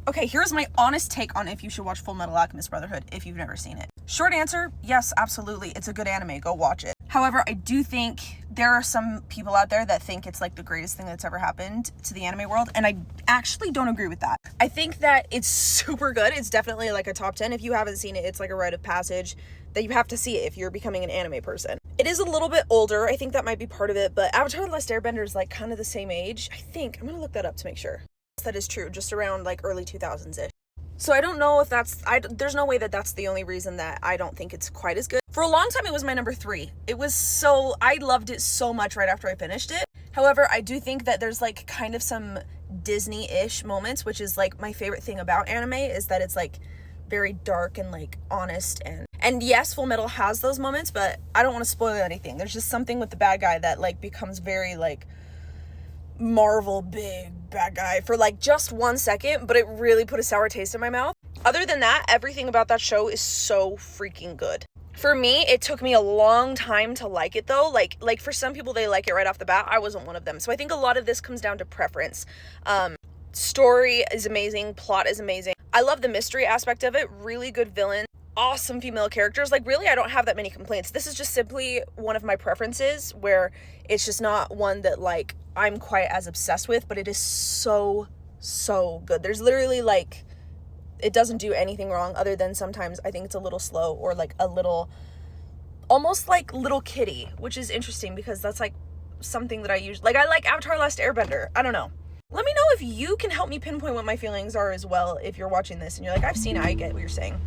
Okay, here's my honest take on if you should watch Fullmetal Alchemist Brotherhood if you've never seen it. Short answer, yes, absolutely. It's a good anime. Go watch it. However, I do think there are some people out there that think it's like the greatest thing that's ever happened to the anime world, and I actually don't agree with that. I think that it's super good. It's definitely like a top 10. If you haven't seen it, it's like a rite of passage that you have to see it if you're becoming an anime person. It is a little bit older. I think that might be part of it, but Avatar: The Last Airbender is like kind of the same age. I think. I'm gonna look that up to make sure. That is true, just around like early 2000s-ish. So I don't know if there's no way that that's the only reason that I don't think it's quite as good. For a long time, it was my number 3. I loved it so much right after I finished it. However, I do think that there's like kind of some Disney-ish moments, which is like my favorite thing about anime, is that it's like very dark and like honest, and yes, Fullmetal has those moments, but I don't want to spoil anything. There's just something with the bad guy that like becomes very like Marvel big bad guy for like just 1 second, but it really put a sour taste in my mouth. Other than that, everything about that show is so freaking good. For me, it took me a long time to like it though. Like for some people, they like it right off the bat. I wasn't one of them. So I think a lot of this comes down to preference. Story is amazing. Plot is amazing. I love the mystery aspect of it. Really good villain. Awesome female characters. Like really, I don't have that many complaints. This is just simply one of my preferences where it's just not one that like I'm quite as obsessed with, but it is so good. There's literally like, it doesn't do anything wrong other than sometimes I think it's a little slow or like a little, almost like little kitty, which is interesting because that's like something that I usually, like I like Avatar: Last Airbender. I don't know. Let me know if you can help me pinpoint what my feelings are as well if you're watching this and you're like, I've seen it, I get what you're saying.